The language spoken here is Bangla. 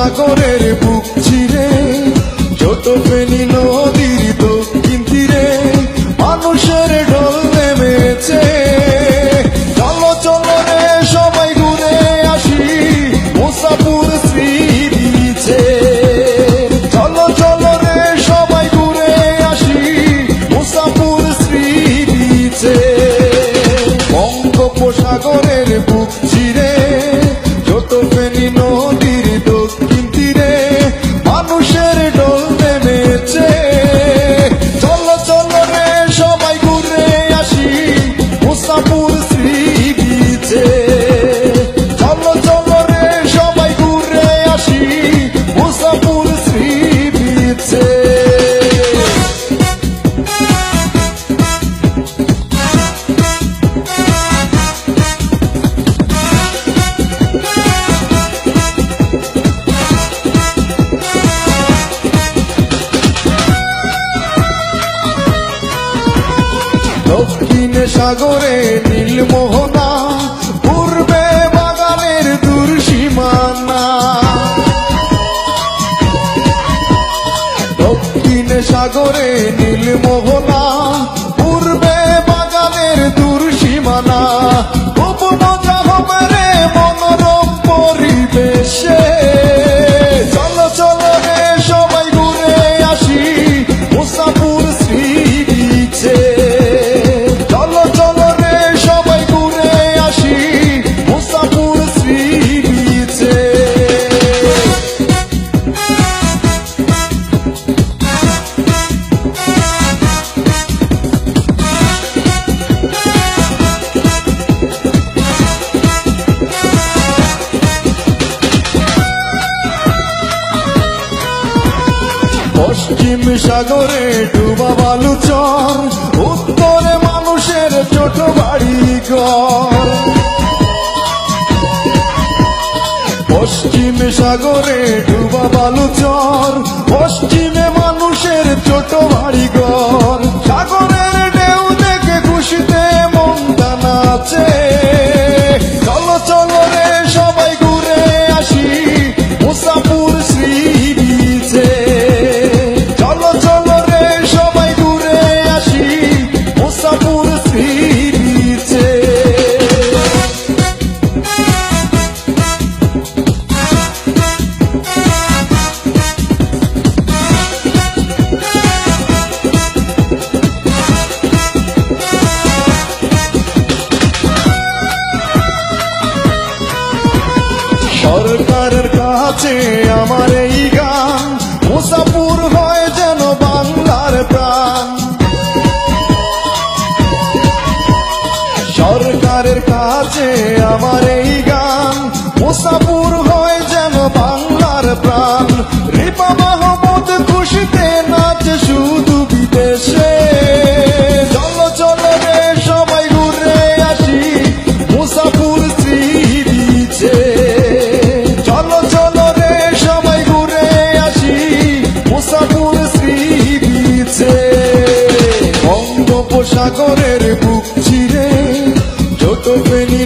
বঙ্গোপসাগরের বুক চিরে ছোট ফেনী নদীর দক্ষিণ তীরে মানুষের ঢল নেমেছে। চলো চলো রে সবাই ঘুরে আসি মুসাপুর শ্রী বিচে। চলো চলো রে সবাই ঘুরে আসি মুসাপুর শ্রী বিচে। বঙ্গোপসাগরের বুক চিরে ছোট ফেনী নদীর দক্ষিণ তীরে মানুষের ঢল নেমেছে। চলো চলো রে সবাই ঘুরে আসি মুসাপুর শ্রী বিচে। চলো চলো রে সবাই ঘুরে আসি মুসাপুর শ্রী বিচে। দক্ষিণে সাগরে নীলমোহনা পূর্বে বাগানের দূর সীমানা। দক্ষিণে সাগরে নীলমোহনা পূর্বে বাগানের দূর সীমানা। খুব মজা হবে রে মনোরম পরিবেশে। চলো চলো রে সবাই ঘুরে আসি মুসাপুর শ্রী বিচে। চলো চলো রে সবাই ঘুরে আসি মুসাপুর শ্রী বিচে। পশ্চিম সাগরে ডুবা বালুচর উত্তরে মানুষের ছোট বাড়ি ঘর। পশ্চিম সাগরে ডুবা বালুচর পশ্চিমে মানুষের ছোট বাড়ি ঘর। সাগরের ঢেউ দেখে খুশিতে মনটা নাচে। চলো চলো রে সবাই ঘুরে আসি মুসাপুর শ্রী বিচে। চলো চলো রে সবাই ঘুরে আসি মুসাপুর শ্রী বিচে। সরকারের কাছে আমার এই গান মুসাপুর হয় যেন বাংলার প্রাণ। সরকারের কাছে আমার এই গান মুসাপুর হয় যেন বাংলার প্রাণ। রিপা মাহমুদ খুশিতে নাচে শুধু বিদেশে। চলো চলো রে সবাই ঘুরে আসি মুসাপুর শ্রী বিচে। চলো চলো রে সবাই ঘুরে আসি মুসাপুর শ্রী বিচে। বঙ্গোপসাগরের বুক চিরে ছোট ফেনী